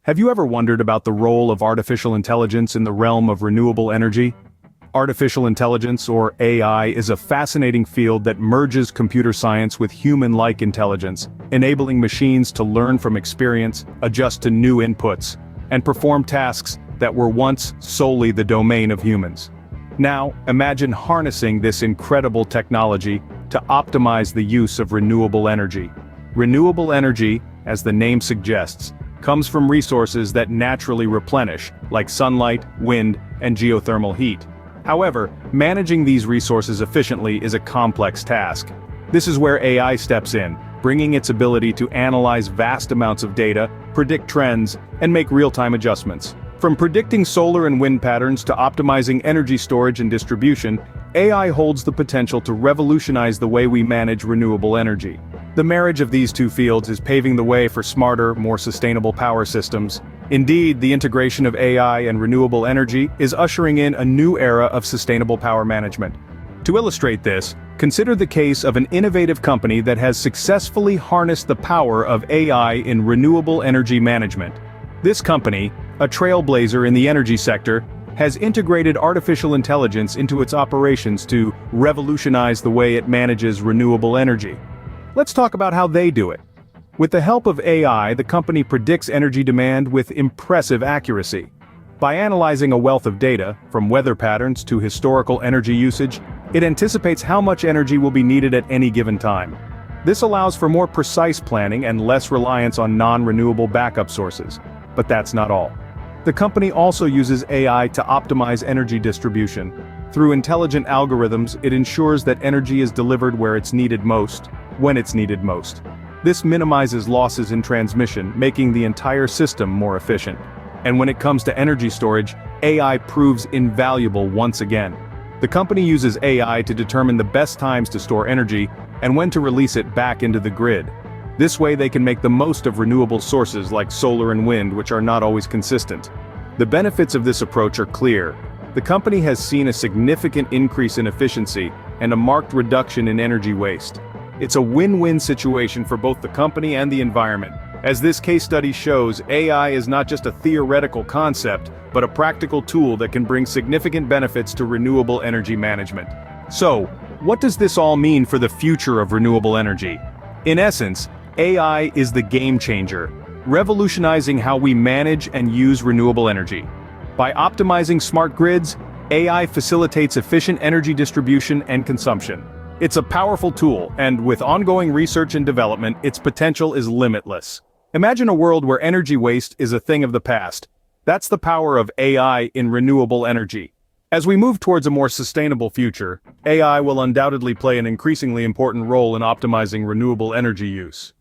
Have you ever wondered about the role of artificial intelligence in the realm of renewable energy? Artificial intelligence, or AI, is a fascinating field that merges computer science with human-like intelligence, enabling machines to learn from experience, adjust to new inputs, and perform tasks that were once solely the domain of humans. Now, imagine harnessing this incredible technology to optimize the use of renewable energy. Renewable energy, as the name suggests, comes from resources that naturally replenish, like sunlight, wind, and geothermal heat. However, managing these resources efficiently is a complex task. This is where AI steps in, bringing its ability to analyze vast amounts of data, predict trends, and make real-time adjustments. From predicting solar and wind patterns to optimizing energy storage and distribution, AI holds the potential to revolutionize the way we manage renewable energy. The marriage of these two fields is paving the way for smarter, more sustainable power systems. Indeed, the integration of AI and renewable energy is ushering in a new era of sustainable power management. To illustrate this, consider the case of an innovative company that has successfully harnessed the power of AI in renewable energy management. This company, a trailblazer in the energy sector, has integrated artificial intelligence into its operations to revolutionize the way it manages renewable energy. Let's talk about how they do it. With the help of AI, the company predicts energy demand with impressive accuracy. By analyzing a wealth of data, from weather patterns to historical energy usage, it anticipates how much energy will be needed at any given time. This allows for more precise planning and less reliance on non-renewable backup sources. But that's not all. The company also uses AI to optimize energy distribution. Through intelligent algorithms, it ensures that energy is delivered where it's needed most, when it's needed most. This minimizes losses in transmission, making the entire system more efficient. And when it comes to energy storage, AI proves invaluable once again. The company uses AI to determine the best times to store energy and when to release it back into the grid. This way they can make the most of renewable sources like solar and wind, which are not always consistent. The benefits of this approach are clear. The company has seen a significant increase in efficiency and a marked reduction in energy waste. It's a win-win situation for both the company and the environment. As this case study shows, AI is not just a theoretical concept, but a practical tool that can bring significant benefits to renewable energy management. So, what does this all mean for the future of renewable energy? In essence, AI is the game changer, revolutionizing how we manage and use renewable energy. By optimizing smart grids, AI facilitates efficient energy distribution and consumption. It's a powerful tool, and with ongoing research and development, its potential is limitless. Imagine a world where energy waste is a thing of the past. That's the power of AI in renewable energy. As we move towards a more sustainable future, AI will undoubtedly play an increasingly important role in optimizing renewable energy use.